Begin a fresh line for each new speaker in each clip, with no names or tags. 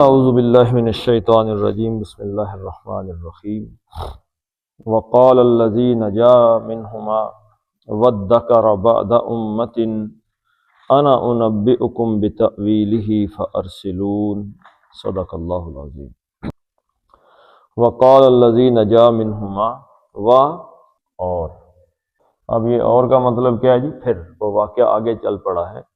اعوذ باللہ من الشیطان الرجیم بسم اللہ الرحمن الرحیم وقال الذی نجا منہما وادکر بعد امۃ انا انبئکم بتأویلہ فارسلون صدق اللہ العظیم۔ وقال الذی نجا منہما اور اب یہ اور کا مطلب کیا ہے جی؟ پھر وہ واقعہ آگے چل پڑا ہے۔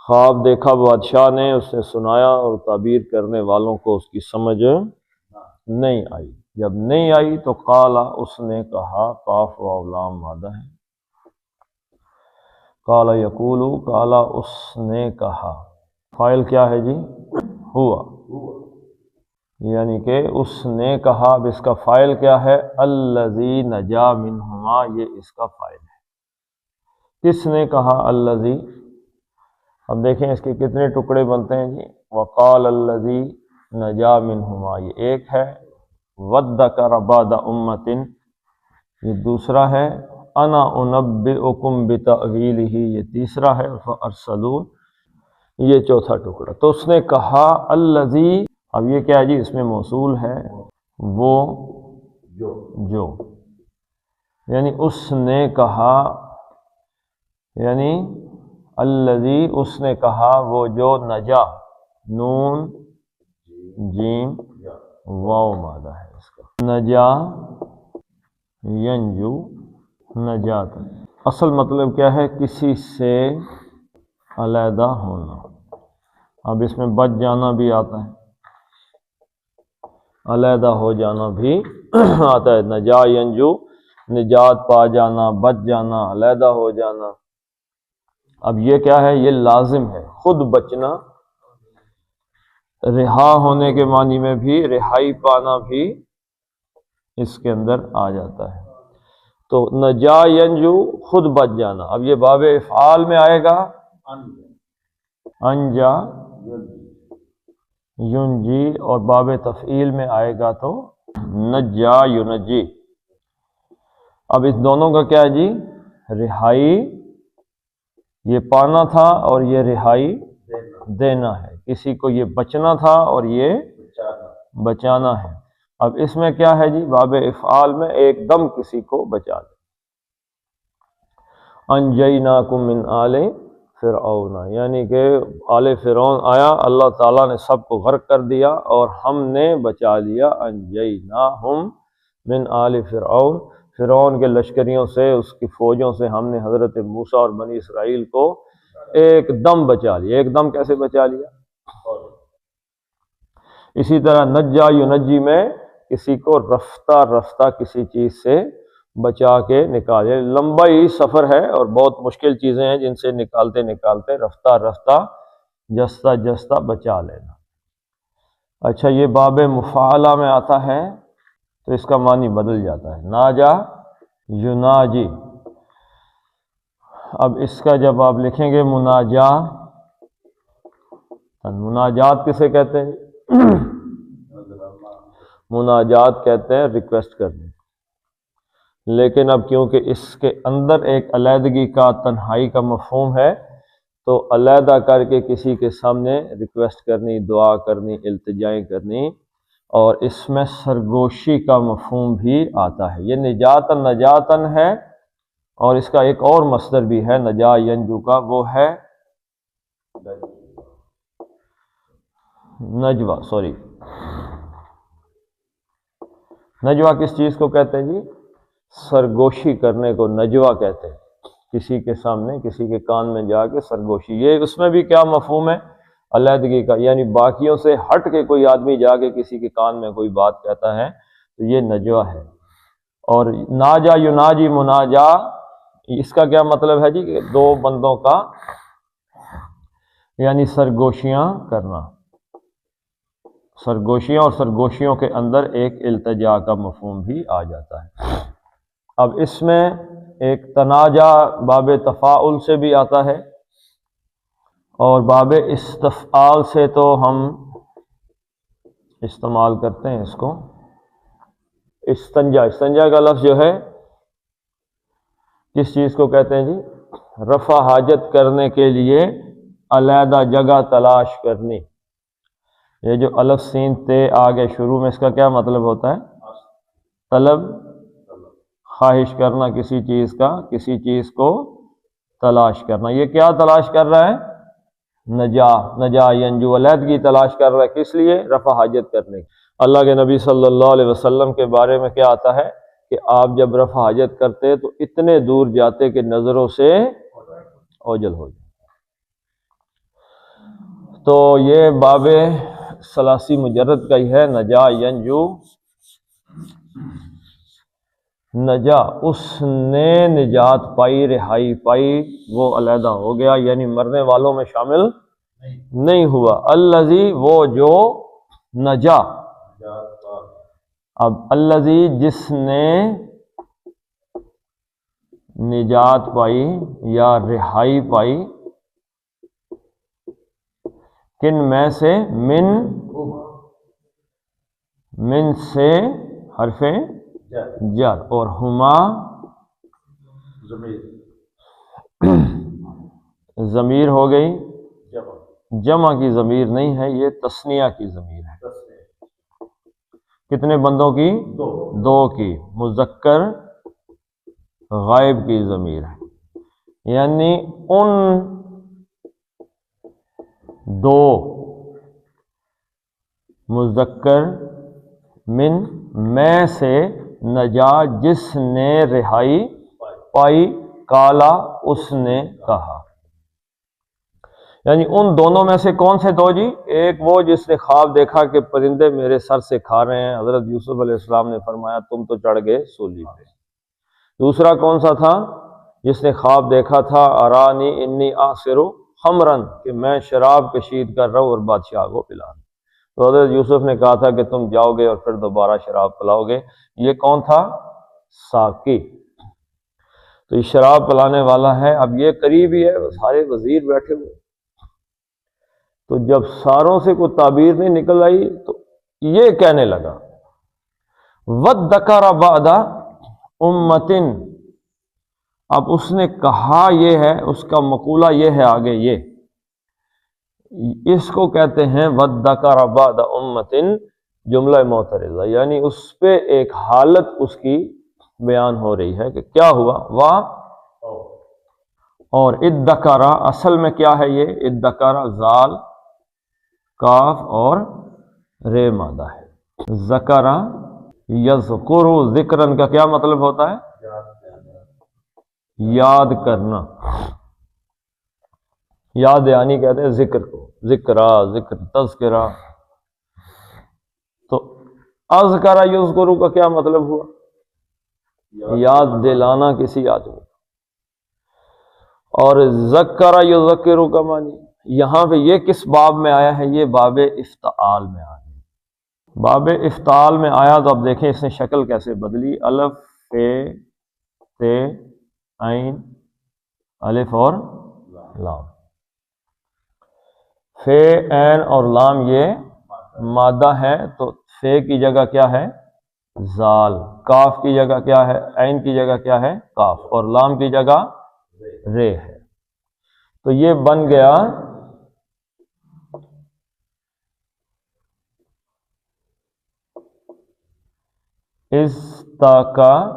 خواب دیکھا بادشاہ نے، اس نے سنایا اور تعبیر کرنے والوں کو اس کی سمجھ نہیں آئی۔ جب نہیں آئی تو قالا، اس نے کہا، قاف واو لام مادہ ہے، قالا یقولو، قالا اس نے کہا، فاعل کیا ہے جی؟ ہوا، یعنی کہ اس نے کہا۔ اب اس کا فاعل کیا ہے؟ الذی نجا منہما، یہ اس کا فاعل ہے۔ کس نے کہا؟ الذی۔ اب دیکھیں اس کے کتنے ٹکڑے بنتے ہیں جی؟ وقال الذی نجا منہما یہ ایک ہے، وادکر بعد امۃ یہ دوسرا ہے، انا انبئکم بتأویلہ یہ تیسرا ہے، فارسلون یہ چوتھا ٹکڑا۔ تو اس نے کہا الذی، اب یہ کیا ہے جی؟ اس میں موصول ہے، وہ جو، یعنی اس نے کہا، یعنی الذی اس نے کہا وہ جو، نجا نون جیم واو مادہ ہے اس کا، نجا ینجو نجات، اصل مطلب کیا ہے؟ کسی سے علیحدہ ہونا۔ اب اس میں بچ جانا بھی آتا ہے، علیحدہ ہو جانا بھی آتا ہے۔ نجا ینجو نجات پا جانا، بچ جانا، علیحدہ ہو جانا۔ اب یہ کیا ہے؟ یہ لازم ہے، خود بچنا، رہا ہونے کے معنی میں بھی، رہائی پانا بھی اس کے اندر آ جاتا ہے۔ تو نجا ینجو خود بچ جانا۔ اب یہ باب افعال میں آئے گا انجا ینجی، اور باب تفعیل میں آئے گا تو نجا ینجی۔ اب اس دونوں کا کیا ہے جی؟ رہائی، یہ پانا تھا اور یہ رہائی دینا ہے۔ کسی کو یہ بچنا تھا اور یہ بچانا ہے۔ اب اس میں کیا ہے جی؟ باب افعال میں ایک دم کسی کو بچا دے۔ انجیناکم من آل فرعون، یعنی کہ آل فرعون آیا، اللہ تعالیٰ نے سب کو غرق کر دیا اور ہم نے بچا لیا۔ انجیناہم من آل فرعون، فرعون کے لشکریوں سے، اس کی فوجوں سے ہم نے حضرت موسیٰ اور بنی اسرائیل کو ایک دم بچا لیا۔ ایک دم کیسے بچا لیا؟ اسی طرح نجا ینجی میں کسی کو رفتہ رفتہ کسی چیز سے بچا کے نکالے۔ لمبا ہی سفر ہے اور بہت مشکل چیزیں ہیں جن سے نکالتے نکالتے رفتہ رفتہ جستہ جستہ بچا لینا۔ اچھا، یہ باب مفاعلہ میں آتا ہے تو اس کا معنی بدل جاتا ہے، ناجا یناجی۔ اب اس کا جب آپ لکھیں گے مناجا، مناجات کسے کہتے ہیں؟ مناجات کہتے ہیں ریکویسٹ کرنے، لیکن اب کیونکہ اس کے اندر ایک علیحدگی کا، تنہائی کا مفہوم ہے، تو علیحدہ کر کے کسی کے سامنے ریکویسٹ کرنی، دعا کرنی، التجائیں کرنی، اور اس میں سرگوشی کا مفہوم بھی آتا ہے۔ یہ نجاتن نجاتن ہے، اور اس کا ایک اور مصدر بھی ہے نجا ینجو کا، وہ ہے نجوہ۔ نجوہ کس چیز کو کہتے ہیں جی؟ سرگوشی کرنے کو نجوہ کہتے ہیں، کسی کے سامنے، کسی کے کان میں جا کے سرگوشی۔ یہ اس میں بھی کیا مفہوم ہے؟ علیحدگی کا، یعنی باقیوں سے ہٹ کے کوئی آدمی جا کے کسی کے کان میں کوئی بات کہتا ہے تو یہ نجوہ ہے۔ اور ناجا یناجی مناجا، اس کا کیا مطلب ہے جی؟ کہ دو بندوں کا، یعنی سرگوشیاں کرنا، سرگوشیاں، اور سرگوشیوں کے اندر ایک التجا کا مفہوم بھی آ جاتا ہے۔ اب اس میں ایک تناجا باب تفاعل سے بھی آتا ہے، اور باب استفعال سے تو ہم استعمال کرتے ہیں اس کو۔ استنجا کا لفظ جو ہے کس چیز کو کہتے ہیں جی؟ رفع حاجت کرنے کے لیے علیحدہ جگہ تلاش کرنی۔ یہ جو الف سین تے آگے شروع میں، اس کا کیا مطلب ہوتا ہے؟ طلب، خواہش کرنا کسی چیز کا، کسی چیز کو تلاش کرنا۔ یہ کیا تلاش کر رہا ہے؟ نجا ینجو، علیحدگی تلاش کر رہا ہے۔ کس لیے؟ رفع حاجت کرنے کی۔ اللہ کے نبی صلی اللہ علیہ وسلم کے بارے میں کیا آتا ہے کہ آپ جب رفع حاجت کرتے تو اتنے دور جاتے کہ نظروں سے اوجل ہو جائے۔ تو یہ باب ثلاثی مجرد کا ہی ہے، نجا ینجو، نجا اس نے نجات پائی، رہائی پائی، وہ علیحدہ ہو گیا، یعنی مرنے والوں میں شامل نہیں ہوا۔ الذی، وہ جو نجا، اب الذی جس نے نجات پائی یا رہائی پائی، کن میں سے؟ من سے حرف جر، اور ہما ضمیر ہو گئی، جمع کی ضمیر نہیں ہے، یہ تثنیہ کی ضمیر ہے۔ کتنے بندوں کی؟ دو کی، مذکر غائب کی ضمیر ہے، یعنی ان دو مذکر من میں سے نجا جس نے رہائی پائی، کالا اس نے کہا، یعنی ان دونوں میں سے کون سے دو جی؟ ایک وہ جس نے خواب دیکھا کہ پرندے میرے سر سے کھا رہے ہیں، حضرت یوسف علیہ السلام نے فرمایا تم تو چڑھ گئے سولی پہ۔ دوسرا کون سا تھا؟ جس نے خواب دیکھا تھا ارانی انی آصر خمرن، کہ میں شراب کشید کر رہا ہوں اور بادشاہ کو پلا رہا ہوں۔ تو حضرت یوسف نے کہا تھا کہ تم جاؤ گے اور پھر دوبارہ شراب پلاؤ گے۔ یہ کون تھا؟ ساقی۔ تو یہ شراب پلانے والا ہے۔ اب یہ قریب ہی ہے، سارے وزیر بیٹھے ہوئے، تو جب ساروں سے کوئی تعبیر نہیں نکل آئی تو یہ کہنے لگا وَذَّكَرَ بَعْدَ أُمَّةٍ، اب اس نے کہا، یہ ہے اس کا مقولہ، یہ ہے آگے، یہ اس کو کہتے ہیں وَذَّكَرَ بَعْدَ أُمَّةٍ، جملہ معترضہ، یعنی اس پہ ایک حالت اس کی بیان ہو رہی ہے کہ کیا ہوا۔ اور ادکرا، اصل میں کیا ہے یہ؟ ادکرا زال کاف اور رے مادہ ہے۔ ذکرہ یذکر، ذکرن کا کیا مطلب ہوتا ہے؟ یاد کرنا، یاد دہانی کہتے ہیں ذکر کو، ذکرہ، ذکر، تذکرہ۔ تو اذکرہ یذکر کا کیا مطلب ہوا؟ یاد دلانا کسی آدمی۔ اور ذکر یذکر کا معنی یہاں پہ یہ کس باب میں آیا ہے؟ یہ باب افتعال میں آیا ہے۔ باب افتعال میں آیا تو اب دیکھیں اس نے شکل کیسے بدلی، الف فے تے عین الف اور لام، فے عین اور لام یہ مادہ ہے، تو فے کی جگہ کیا ہے؟ زال، کاف کی جگہ کیا ہے؟ عین کی جگہ کیا ہے؟ کاف، اور لام کی جگہ رے ہے۔ تو یہ بن گیا استقر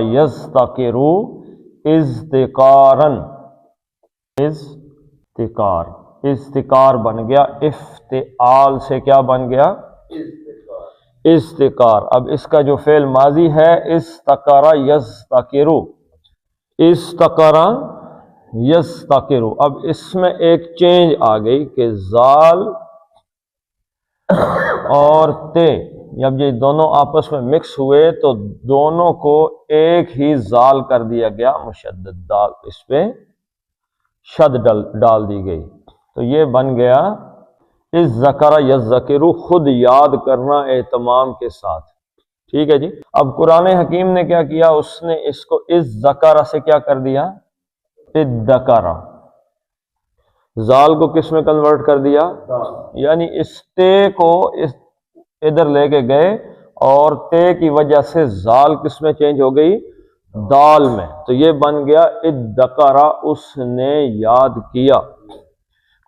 یستقر اذتقارن، استقار، استقار بن گیا، افتعال سے کیا بن گیا؟ استقار۔ اب اس کا جو فعل ماضی ہے استقر یستقر، استقر یستقر، اب اس میں ایک چینج آ گئی کہ زال اور تے جب یہ دونوں آپس میں مکس ہوئے تو دونوں کو ایک ہی زال کر دیا گیا، مشدد دال، اس پہ شد ڈال دی گئی، تو یہ بن گیا اس ذکر یذکر، خود یاد کرنا اہتمام کے ساتھ۔ ٹھیک ہے جی۔ اب قرآن حکیم نے کیا کیا؟ اس نے اس کو اس ذکر سے کیا کر دیا؟ ادکر، زال کو کس میں کنورٹ کر دیا؟ یعنی اس تے کو ادھر لے کے گئے اور تے کی وجہ سے زال کس میں چینج ہو گئی؟ دال میں، تو یہ بن گیا ادکر، اس نے یاد کیا۔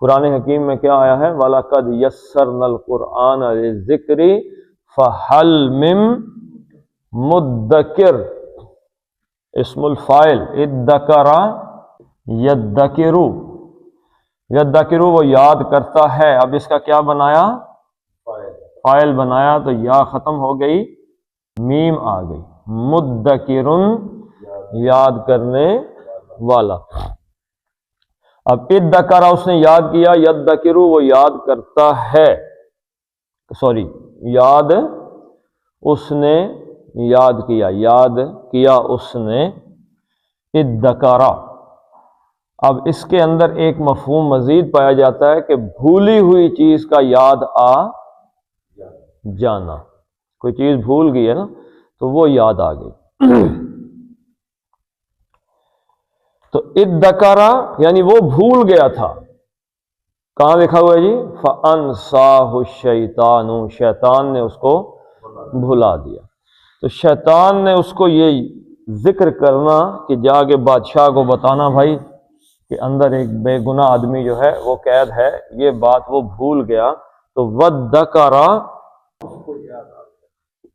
قرآن حکیم میں کیا آیا ہے؟ وَلَقَدْ يَسَّرْنَا الْقُرْآنَ لِلذِّكْرِ فَهَلْ مِن مُدَّكِرٍ، اسم الفاعل ادکر یدکرو، یدکرو وہ یاد کرتا ہے، اب اس کا کیا بنایا؟ فاعل بنایا، تو یا ختم ہو گئی، میم آ گئی، مدکرن یاد کرنے والا۔ اب ادکرا اس نے یاد کیا، یدکرو وہ یاد کرتا ہے، سوری یاد اس نے یاد کیا، یاد کیا اس نے، ادکرا۔ اب اس کے اندر ایک مفہوم مزید پایا جاتا ہے کہ بھولی ہوئی چیز کا یاد آ جانا، کوئی چیز بھول گئی ہے نا تو وہ یاد آ گئی۔ تو ادکرا یعنی وہ بھول گیا تھا، کہاں لکھا ہوا ہے جی؟ فَأَنْسَاهُ الشَّيْطَانُ، شیطان نے اس کو بھلا دیا۔ تو شیطان نے اس کو یہ ذکر کرنا کہ جا کے بادشاہ کو بتانا بھائی کہ اندر ایک بے گناہ آدمی جو ہے وہ قید ہے، یہ بات وہ بھول گیا، تو وَذَّكَرَ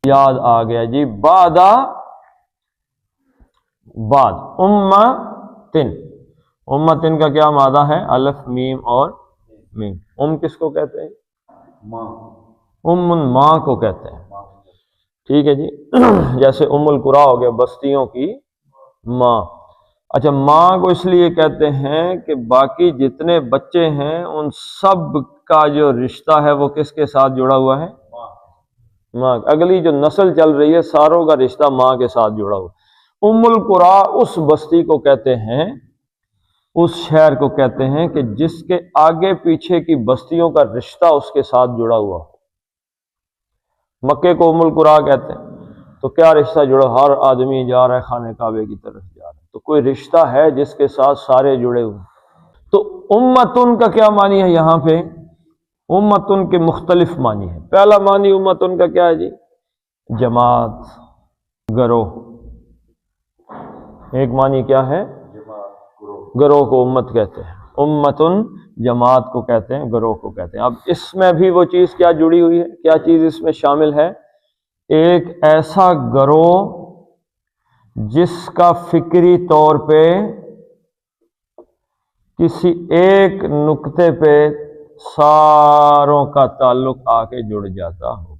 یاد آ گیا جی، بعد امتن کا کیا مادہ ہے؟ الف میم اور میم۔ کس کو کہتے ہیں؟ ماں کو کہتے ہیں، ٹھیک ہے جی۔ جیسے القریٰ ہو گیا بستیوں کی ماں۔ اچھا، ماں کو اس لیے کہتے ہیں کہ باقی جتنے بچے ہیں ان سب کا جو رشتہ ہے وہ کس کے ساتھ جڑا ہوا ہے؟ ماں۔ اگلی جو نسل چل رہی ہے ساروں کا رشتہ ماں کے ساتھ جڑا ہوا۔ القریٰ اس بستی کو کہتے ہیں، اس شہر کو کہتے ہیں کہ جس کے آگے پیچھے کی بستیوں کا رشتہ اس کے ساتھ جڑا ہوا ہو۔ مکے کو القریٰ کہتے ہیں، تو کیا رشتہ جڑا؟ ہر آدمی جا رہا ہے خانہ کعبے کی طرف جا رہا ہے، تو کوئی رشتہ ہے جس کے ساتھ سارے جڑے ہوئے۔ تو امتن کا کیا معنی ہے یہاں پہ؟ امتن کے مختلف معنی ہیں۔ پہلا معنی امتن کا کیا ہے جی؟ جماعت، گروہ۔ ایک معنی کیا ہے؟ گروہ کو امت کہتے ہیں، امتن جماعت کو کہتے ہیں، گروہ کو کہتے ہیں۔ اب اس میں بھی وہ چیز کیا جڑی ہوئی ہے؟ کیا چیز اس میں شامل ہے؟ ایک ایسا گروہ جس کا فکری طور پہ کسی ایک نقطے پہ ساروں کا تعلق آ کے جڑ جاتا ہو۔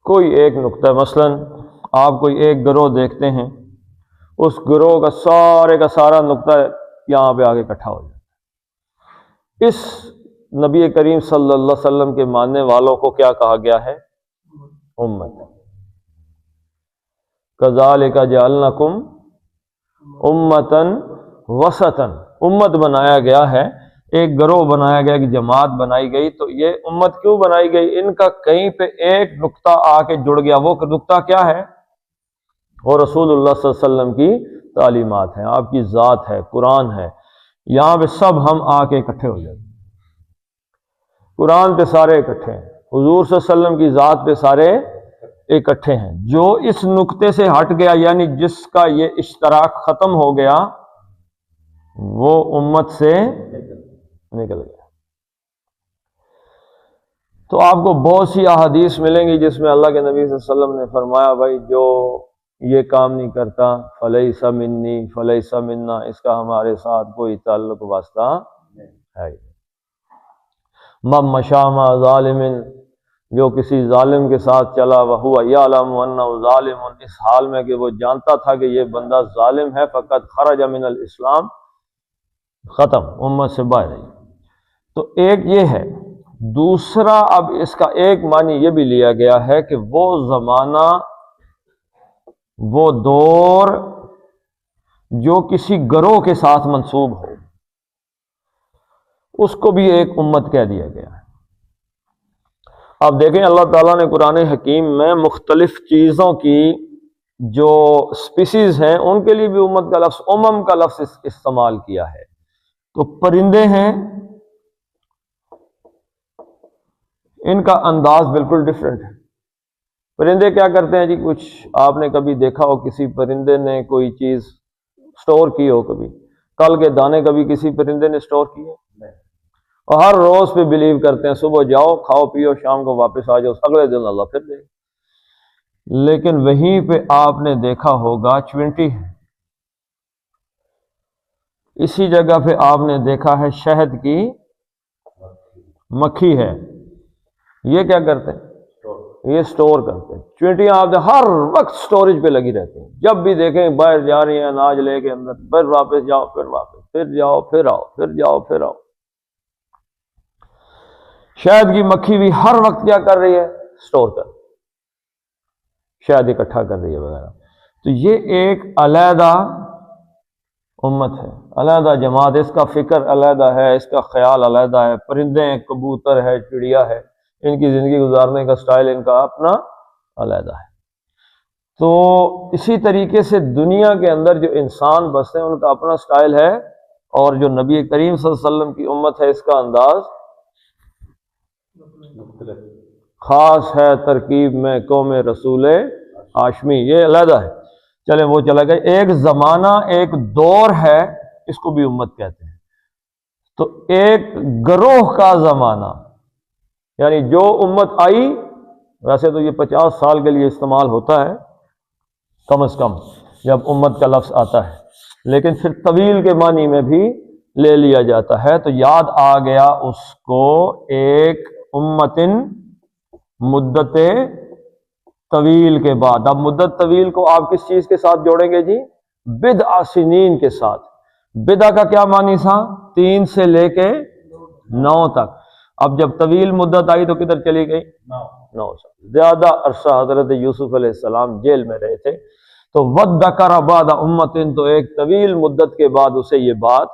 کوئی ایک نقطہ، مثلا آپ کوئی ایک گروہ دیکھتے ہیں، اس گروہ کا سارا نقطہ یہاں پہ آگے اکٹھا ہو جاتا ہے۔ اس نبی کریم صلی اللہ علیہ وسلم کے ماننے والوں کو کیا کہا گیا ہے؟ امت۔ کذالک جعلناکم امتن وسطن، امت بنایا گیا ہے، ایک گروہ بنایا گیا، کہ جماعت بنائی گئی۔ تو یہ امت کیوں بنائی گئی؟ ان کا کہیں پہ ایک نقطہ آ کے جڑ گیا۔ وہ نقطہ کیا ہے؟ وہ رسول اللہ صلی اللہ علیہ وسلم کی تعلیمات ہیں، آپ کی ذات ہے، قرآن ہے۔ یہاں پہ سب ہم آ کے اکٹھے ہو جاتے ہیں، قرآن پہ سارے اکٹھے ہیں، حضور صلی اللہ علیہ وسلم کی ذات پہ سارے اکٹھے ہیں۔ جو اس نقطے سے ہٹ گیا، یعنی جس کا یہ اشتراک ختم ہو گیا، وہ امت سے نکل گیا۔ تو آپ کو بہت سی احادیث ملیں گی جس میں اللہ کے نبی صلی اللہ علیہ وسلم نے فرمایا بھائی جو یہ کام نہیں کرتا فلیس منی فلیس منا، اس کا ہمارے ساتھ کوئی تعلق واسطہ ہے۔ مشى مع ظالم، جو کسی ظالم کے ساتھ چلا، وہو یعلم انہ ظالم، اس حال میں کہ وہ جانتا تھا کہ یہ بندہ ظالم ہے، فقط خرج من الاسلام، ختم، امت سے باہر ہے۔ تو ایک یہ ہے۔ دوسرا، اب اس کا ایک معنی یہ بھی لیا گیا ہے کہ وہ زمانہ، وہ دور جو کسی گروہ کے ساتھ منسوب ہو، اس کو بھی ایک امت کہہ دیا گیا ہے۔ اب دیکھیں اللہ تعالیٰ نے قرآن حکیم میں مختلف چیزوں کی جو سپیسیز ہیں ان کے لیے بھی امت کا لفظ، امم کا لفظ استعمال کیا ہے۔ تو پرندے ہیں، ان کا انداز بالکل ڈیفرنٹ ہے۔ پرندے کیا کرتے ہیں جی؟ کچھ آپ نے کبھی دیکھا ہو کسی پرندے نے کوئی چیز سٹور کی ہو کبھی، کل کے دانے کبھی کسی پرندے نے اسٹور کیے؟ اور ہر روز پہ بلیو کرتے ہیں، صبح جاؤ کھاؤ پیو شام کو واپس آ جاؤ، اگلے دن اللہ پھر دے گا۔ لیکن وہیں پہ آپ نے دیکھا ہوگا چونٹی ہے، اسی جگہ پہ آپ نے دیکھا ہے شہد کی مکھی ہے، یہ کیا کرتے ہیں؟ یہ سٹور کرتے ہیں۔ چونٹیاں آپ ہر وقت سٹوریج پہ لگی رہتی ہیں، جب بھی دیکھیں باہر جا رہی ہیں اناج لے کے اندر، پھر واپس جاؤ پھر واپس، پھر جاؤ پھر آؤ، پھر جاؤ پھر آؤ۔ شہد کی مکھی بھی ہر وقت کیا کر رہی ہے؟ سٹور کر، شہد اکٹھا کر رہی ہے وغیرہ۔ تو یہ ایک علیحدہ امت ہے، علیحدہ جماعت، اس کا فکر علیحدہ ہے، اس کا خیال علیحدہ ہے، پرندے ہیں، کبوتر ہے، چڑیا ہے، ان کی زندگی گزارنے کا سٹائل ان کا اپنا علیحدہ ہے۔ تو اسی طریقے سے دنیا کے اندر جو انسان بستے ہیں ان کا اپنا سٹائل ہے، اور جو نبی کریم صلی اللہ علیہ وسلم کی امت ہے اس کا انداز خاص ہے، ترکیب میں قوم رسول ہاشمی، یہ علیحدہ ہے۔ چلیں وہ چلا گیا۔ ایک زمانہ، ایک دور ہے، اس کو بھی امت کہتے ہیں۔ تو ایک گروہ کا زمانہ، یعنی جو امت آئی، ویسے تو یہ 50 سال کے لیے استعمال ہوتا ہے کم از کم جب امت کا لفظ آتا ہے، لیکن پھر طویل کے معنی میں بھی لے لیا جاتا ہے۔ تو یاد آ گیا اس کو ایک امتن مدت طویل کے بعد۔ اب مدت طویل کو آپ کس چیز کے ساتھ جوڑیں گے جی؟ بدع سنین کے ساتھ۔ بدع کا کیا معنی تھا؟ 3 سے لے کے 9 تک۔ اب جب طویل مدت آئی تو کدھر چلی گئی؟ 9 سال۔ زیادہ عرصہ حضرت یوسف علیہ السلام جیل میں رہے تھے، تو وَذَّكَرَ بَعْدَ أُمَّةٍ، تو ایک طویل مدت کے بعد اسے یہ بات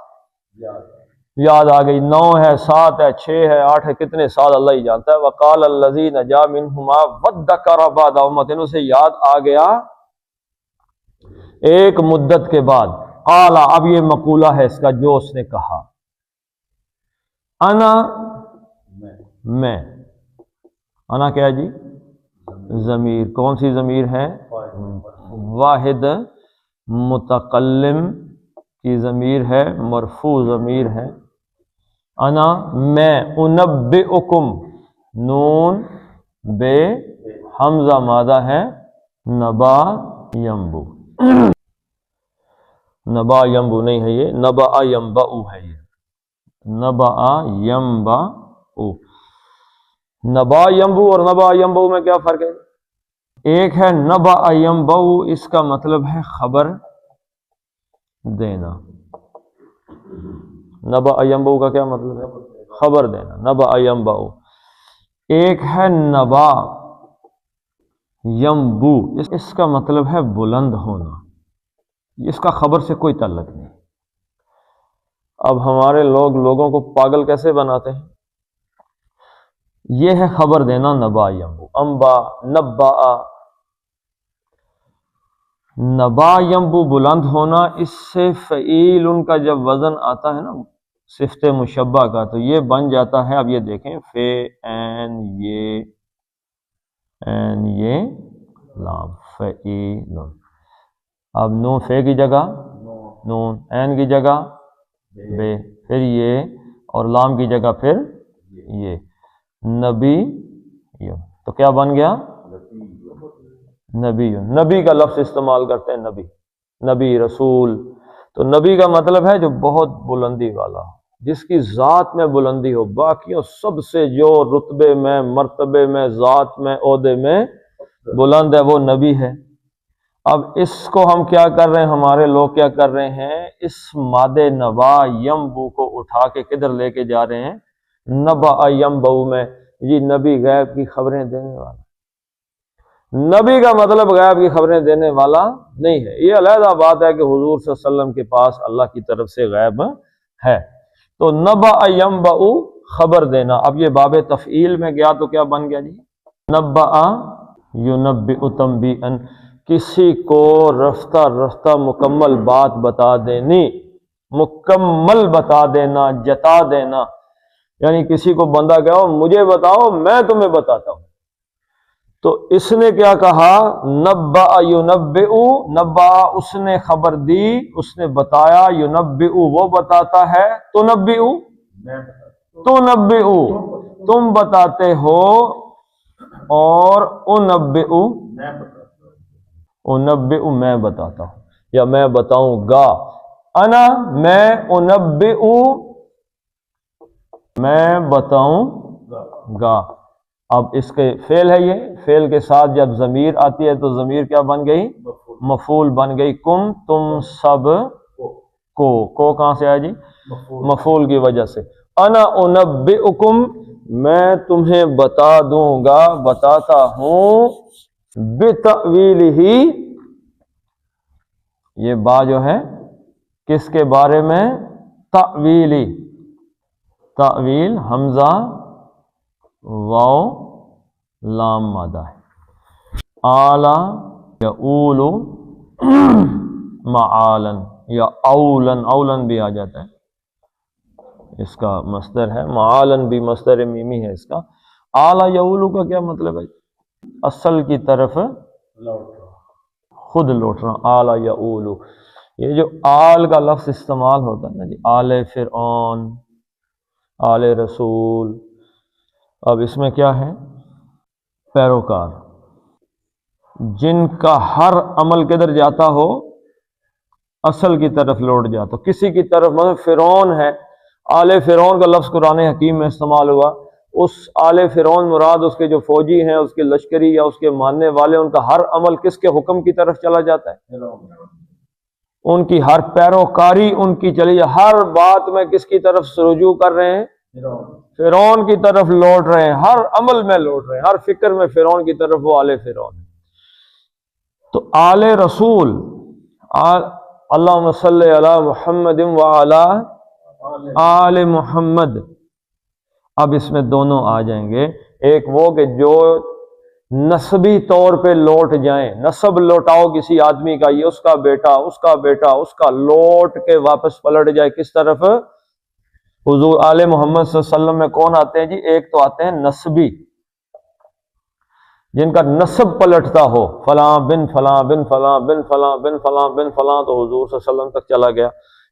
یاد آ گئی۔ 9 ہے، 7 ہے، 6 ہے، 8 ہے، کتنے سال اللہ ہی جانتا ہے۔ وَقَالَ الَّذِي نَجَا مِنْهُمَا وَذَّكَرَ بَعْدَ أُمَّةٍ، اسے یاد آ گیا ایک مدت کے بعد۔ قال، اب یہ مقولہ ہے اس کا جو اس نے کہا، انا، میں، انا کیا جی؟ ضمیر، کون سی ضمیر ہے؟ واحد متکلم کی ضمیر ہے، مرفوع ضمیر ہے۔ انا، میں، انبئکم، نون بے، حمزہ مادہ ہے، نبا ینبو، نبا ینبو نہیں ہے، یہ نبا ینبعو ہے، یہ نبا ینبعو۔ نبا ینبو اور نبا ینبعو میں کیا فرق ہے؟ ایک ہے نبا ینبعو، اس کا مطلب ہے خبر دینا۔ نبا ینبعو کا کیا مطلب ہے؟ خبر دینا، نبا ینبعو۔ ایک ہے نبا ینبو، اس کا مطلب ہے بلند ہونا، اس کا خبر سے کوئی تعلق نہیں۔ اب ہمارے لوگ لوگوں کو پاگل کیسے بناتے ہیں؟ یہ ہے خبر دینا، نبا ینبو، انبا، نبا، نبا ینبو بلند ہونا۔ اس سے فعیل ان کا جب وزن آتا ہے نا صفت مشبہ کا، تو یہ بن جاتا ہے، اب یہ دیکھیں، فے این یہ لام، فعیل۔ اب نون فے کی جگہ نون، این کی جگہ بے، پھر یہ، اور لام کی جگہ پھر یہ، نبی، تو کیا بن گیا؟ نبی۔ نبی کا لفظ استعمال کرتے ہیں، نبی، نبی، رسول۔ تو نبی کا مطلب ہے جو بہت بلندی والا ہو، جس کی ذات میں بلندی ہو، باقیوں سب سے جو رتبے میں، مرتبے میں، ذات میں، عہدے میں بلند ہے، وہ نبی ہے۔ اب اس کو ہم کیا کر رہے ہیں، ہمارے لوگ کیا کر رہے ہیں، اس مادے نبا ینبو کو اٹھا کے کدھر لے کے جا رہے ہیں؟ نبا ینبو میں۔ یہ نبی غیب کی خبریں دینے والا، نبی کا مطلب غیب کی خبریں دینے والا نہیں ہے۔ یہ علیحدہ بات ہے کہ حضور صلی اللہ علیہ وسلم کے پاس اللہ کی طرف سے غیب ہے۔ تو نبا ینبعو، خبر دینا۔ اب یہ باب تفعیل میں گیا تو کیا بن گیا جی؟ نبا ینبئ تنبیئا، کسی کو رفتہ رفتہ مکمل بات بتا دینی، مکمل بتا دینا، جتا دینا۔ یعنی کسی کو بندہ کہو مجھے بتاؤ میں تمہیں بتاتا ہوں، تو اس نے کیا کہا؟ نبأ ینبئ، نبأ اس نے خبر دی، اس نے بتایا، ینبئ وہ بتاتا ہے، تنبئ تنبئ تم بتاتے ہو، اور انبئ انبئ میں بتاتا ہوں یا میں بتاؤں گا، انا میں، انبئ میں بتاؤں گا۔ اب اس کے فعل ہے، یہ فعل کے ساتھ جب ضمیر آتی ہے تو ضمیر کیا بن گئی؟ مفعول بن گئی، کم تم سب کو کہاں سے آیا جی؟ مفعول کی وجہ سے۔ انا انبئکم میں تمہیں بتا دوں گا، بتاتا ہوں، بتأویلہ یہ با جو ہے کس کے بارے میں؟ تأویلی، تأویل حمزہ واو لام مادہ ہے، آلا یعول معالن یا اولن، اولن بھی آ جاتا ہے، اس کا مصدر ہے، معالن بھی مصدر میمی ہے اس کا۔ آلا یعول کا کیا مطلب ہے؟ اصل کی طرف خود لوٹنا، آلا یعول۔ یہ جو آل کا لفظ استعمال ہوتا ہے نا جی، آل فرعون، آل رسول، اب اس میں کیا ہے؟ پیروکار، جن کا ہر عمل کدھر جاتا ہو؟ اصل کی طرف لوٹ جاتا ہو، کسی کی طرف، مثلا فرعون ہے، آل فرعون کا لفظ قرآن حکیم میں استعمال ہوا، اس آل فرعون مراد اس کے جو فوجی ہیں، اس کے لشکری یا اس کے ماننے والے، ان کا ہر عمل کس کے حکم کی طرف چلا جاتا ہے؟ ان کی ہر پیروکاری ان کی چلی جائے، ہر بات میں کس کی طرف رجوع کر رہے ہیں؟ فرعون کی طرف لوٹ رہے ہیں، ہر عمل میں لوٹ رہے ہیں، ہر فکر میں فرعون کی طرف، وہ آل فرعون ہے۔ تو آل رسول، اللہم صلی علی محمد وعلی آل محمد، اب اس میں دونوں آ جائیں گے، ایک وہ کہ جو نسبی طور پہ لوٹ جائیں، نسب لوٹاؤ کسی آدمی کا، یہ اس کا بیٹا، اس کا بیٹا، اس کا، لوٹ کے واپس پلٹ جائے کس طرف؟ حضور آل محمد صلی اللہ علیہ وسلم میں کون آتے ہیں جی؟ ایک تو آتے ہیں نسبی، جن کا نسب پلٹتا ہو، فلاں بن فلاں بن فلاں بن فلاں بن فلاں بن فلاں، تو حضور صلی اللہ علیہ وسلم تک چلا گیا،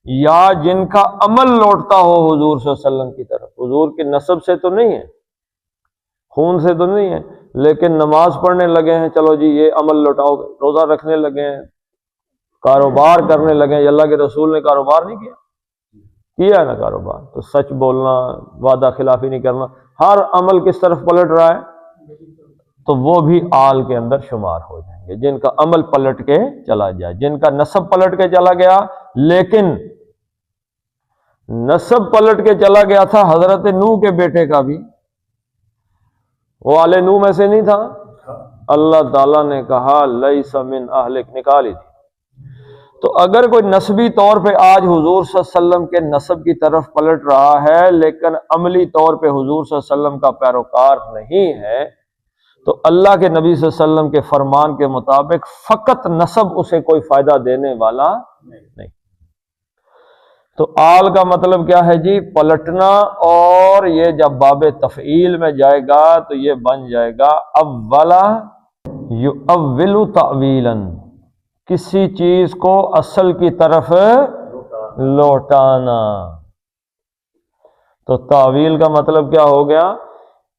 یا جن کا عمل لوٹتا ہو حضور صلی اللہ علیہ وسلم کی طرف، حضور کے نسب سے تو نہیں ہے، خون سے تو نہیں ہے، لیکن نماز پڑھنے لگے ہیں، چلو جی یہ عمل لوٹاؤ، روزہ رکھنے لگے ہیں، کاروبار کرنے لگے ہیں، اللہ کے رسول نے کاروبار نہیں کیا ہے نا کاروبار، تو سچ بولنا، وعدہ خلافی نہیں کرنا، ہر عمل کس طرف پلٹ رہا ہے؟ تو وہ بھی آل کے اندر شمار ہو جائیں گے، جن کا عمل پلٹ کے چلا جائے، جن کا نسب پلٹ کے چلا گیا، لیکن نسب پلٹ کے چلا گیا تھا حضرت نوح کے بیٹے کا بھی، وہ آل نوح میں سے نہیں تھا، اللہ تعالیٰ نے کہا لیس من اہلک، نکالی تھی۔ تو اگر کوئی نسبی طور پہ آج حضور صلی اللہ علیہ وسلم کے نسب کی طرف پلٹ رہا ہے، لیکن عملی طور پہ حضور صلی اللہ علیہ وسلم کا پیروکار نہیں ہے، تو اللہ کے نبی صلی اللہ علیہ وسلم کے فرمان کے مطابق فقط نسب اسے کوئی فائدہ دینے والا نہیں۔ تو آل کا مطلب کیا ہے جی؟ پلٹنا، اور یہ جب باب تفعیل میں جائے گا تو یہ بن جائے گا اولا یؤول تأویلا، کسی چیز کو اصل کی طرف لوٹانا۔ تو تعویل کا مطلب کیا ہو گیا؟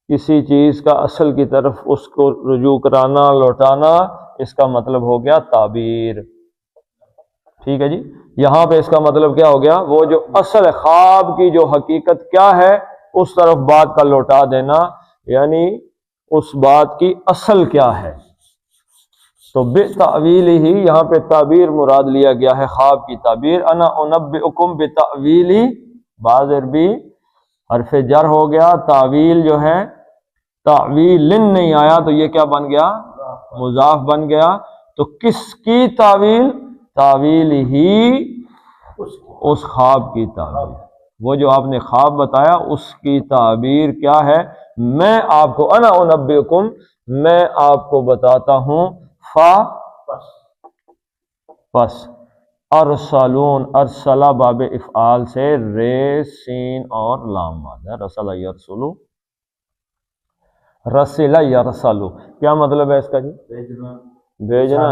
کسی چیز کا اصل کی طرف اس کو رجوع کرانا، لوٹانا، اس کا مطلب ہو گیا تعبیر۔ ٹھیک ہے جی، یہاں پہ اس کا مطلب کیا ہو گیا؟ وہ جو اصل خواب کی جو حقیقت کیا ہے اس طرف بات کا لوٹا دینا، یعنی اس بات کی اصل کیا ہے۔ تو بتأویل ہی یہاں پہ تعبیر مراد لیا گیا ہے، خواب کی تعبیر۔ انا انبئکم بتأویلی، بعض عربی حرف جر ہو گیا، تعویل جو ہے تعویل نہیں آیا تو یہ کیا بن گیا؟ مضاف بن گیا۔ تو کس کی تعویل؟ تعویل ہی اس خواب کی تعبیر، وہ جو آپ نے خواب بتایا اس کی تعبیر کیا ہے؟ میں آپ کو، انا انبئکم، میں آپ کو بتاتا ہوں، پس ارسلون، ارسلہ باب افعال سے، رے سین اور لام مادہ، رسل یرسلو، رسل یرسل، کیا مطلب ہے اس کا جی؟ بھیجنا؟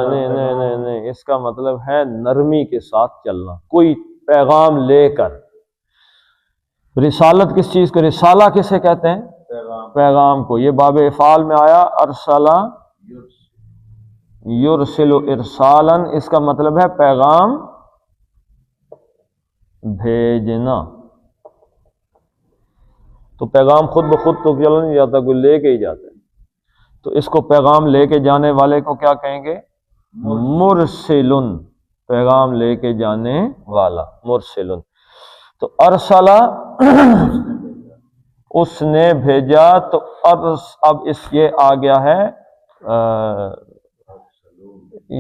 نہیں، اس کا مطلب ہے نرمی کے ساتھ چلنا، کوئی پیغام لے کر۔ رسالت کس چیز کو، رسالہ کسے کہتے ہیں؟ پیغام کو۔ یہ باب افعال میں آیا ارسلہ یرسل ارسالا، اس کا مطلب ہے پیغام بھیجنا۔ تو پیغام خود بخود تو چلا نہیں جاتا، کوئی لے کے ہی جاتا ہے، تو اس کو پیغام لے کے جانے والے کو کیا کہیں گے؟ مرسلن، پیغام لے کے جانے والا، مرسلن۔ تو ارسلہ اس نے بھیجا، تو اب اس یہ آ گیا ہے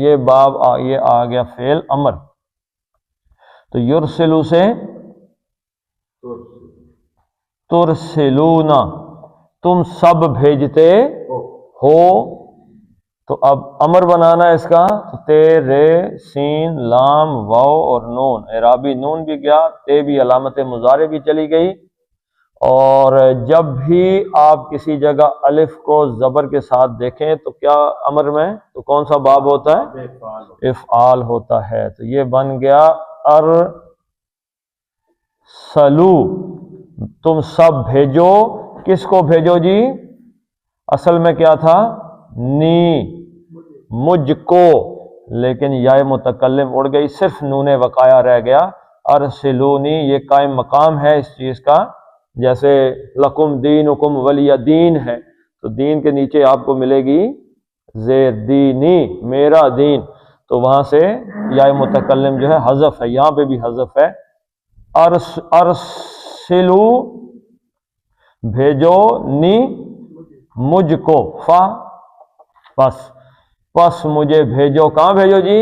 یہ باب یہ آ گیا فعل امر۔ تو یرسلو سے ترسلون، تم سب بھیجتے ہو، تو اب امر بنانا اس کا، تو تے رے سین لام واو اور نون، اعرابی نون بھی گیا، تے بھی علامت مضارع بھی چلی گئی، اور جب بھی آپ کسی جگہ الف کو زبر کے ساتھ دیکھیں تو کیا امر میں تو کون سا باب ہوتا ہے؟ افعال ہوتا ہے۔ تو یہ بن گیا ارسلو، تم سب بھیجو، کس کو بھیجو جی؟ اصل میں کیا تھا؟ نی، مجھ کو، لیکن یا متکلم اڑ گئی، صرف نون وقایا رہ گیا۔ ارسلونی یہ قائم مقام ہے اس چیز کا، جیسے لکم دینکم ولی دین ہے، تو دین کے نیچے آپ کو ملے گی زیر، دینی میرا دین، تو وہاں سے یا متکلم جو ہے حذف ہے، یہاں پہ بھی حذف ہے۔ ارسلو بھیجو، نی مجھ کو، فا پس مجھے بھیجو، کہاں بھیجو جی؟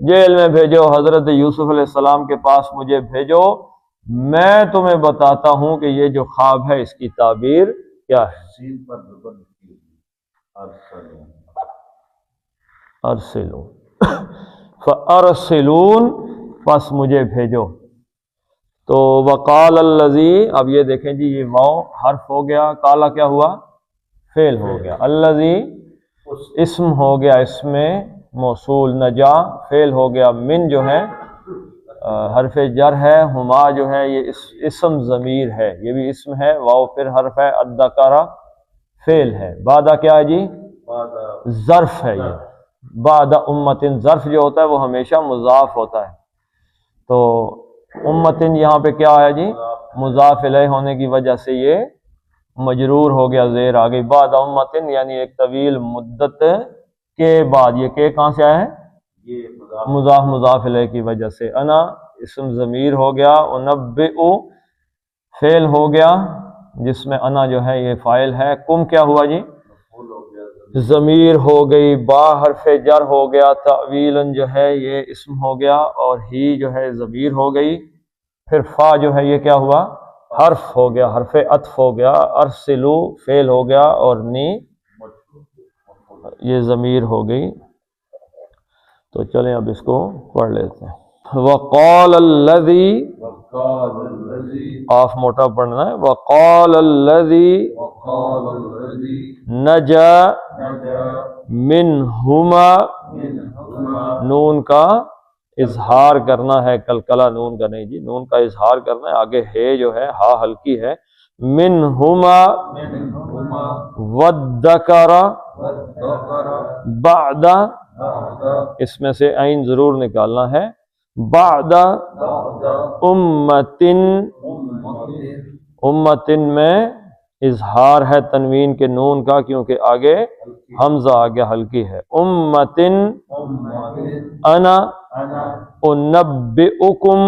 جیل میں بھیجو، حضرت یوسف علیہ السلام کے پاس مجھے بھیجو، میں تمہیں بتاتا ہوں کہ یہ جو خواب ہے اس کی تعبیر کیا ہے۔ ارسلو فارسلون، پس مجھے بھیجو۔ تو وقال الذی، اب یہ دیکھیں جی، یہ واو حرف ہو گیا، کالا کیا ہوا؟ فعل ہو گیا، الذی اسم ہو گیا، اس میں موصول، نجا فعل ہو گیا، من جو ہے حرف جر ہے، ہما جو ہے یہ اسم ضمیر ہے، یہ بھی اسم ہے، واو پھر حرف ہے، ادکرا فعل ہے، بعدہ کیا ہے جی؟ ظرف ہے، یہ بعد امتن، ظرف جو ہوتا ہے وہ ہمیشہ مضاف ہوتا ہے، تو امتن یہاں پہ کیا ہے جی؟ مضاف الیہ ہونے کی وجہ سے یہ مجرور ہو گیا، زیر آ گئی، بعد امتن یعنی ایک طویل مدت کے بعد، یہ کہ کہاں سے آیا ہے؟ مضاف الیہ کی وجہ سے، انا اسم ضمیر ہو گیا، انبئ فعل ہو گیا جس میں انا جو ہے یہ فاعل ہے، کم کیا ہوا جی؟ ضمیر ہو گئی، با حرف جر ہو گیا، تعویلاً جو ہے یہ اسم ہو گیا، اور ہی جو ہے ضمیر ہو گئی، پھر فا جو ہے یہ کیا ہوا؟ حرف ہو گیا، حرف عطف ہو گیا، ارسلو فعل ہو گیا، اور نی یہ ضمیر ہو گئی۔ تو چلیں اب اس کو پڑھ لیتے ہیں۔ وقال الذی، قاف موٹا پڑھنا ہے، وقال الذی نجا منہما، نون کا اظہار کرنا ہے، کلکلہ نون کا نہیں جی، نون کا اظہار کرنا ہے، آگے ہے جو ہے ہا ہلکی ہے، منہما وذکر بعد، اس میں سے عین ضرور نکالنا ہے، بعد امتن، امتن میں اظہار ہے تنوین کے نون کا، کیونکہ آگے حمزہ آگے ہلکی ہے، امتن انا انبئکم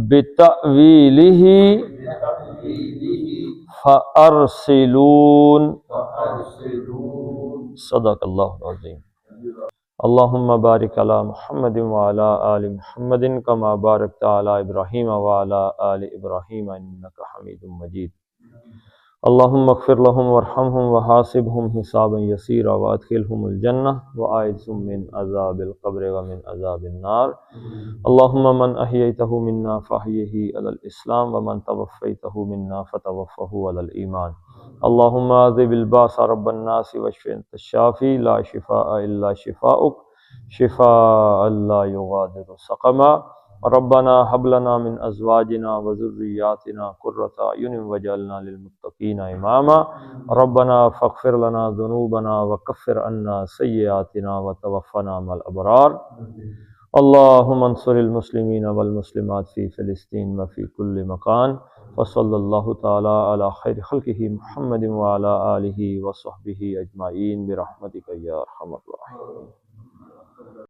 بتأویلہ فارسلون، صدق اللہ العظیم۔ اللہم بارک علی محمد وعلی آل محمد کما بارکت علی ابراہیم وعلی آل ابراہیم انک حمید مجید۔ اللهم اغفر لهم وارحمهم وحاسبهم حسابا يسيرا وادخلهم الجنة وأعذهم من عذاب القبر ومن عذاب النار. اللهم من أحييته منا فأحيه على الإسلام ومن توفيته منا فتوفه على الإيمان. اللهم عذب الباس رب الناس واشف أنت الشافي لا شفاء إلا شفاؤك شفاء لا يغادر سقما. ربنا هب لنا من ازواجنا وذرياتنا قرة اعین واجعلنا للمتقین اماما. ربنا فاغفر لنا ذنوبنا وكفر عنا سیئاتنا وتوفنا مع الابرار. اللهم انصر المسلمین والمسلمات في فلسطین وفي كل مكان. وصلی اللہ تعالی علی خیر خلقہ محمد وعلی آلہ وصحبہ اجمعین برحمتک یا ارحم الراحمین.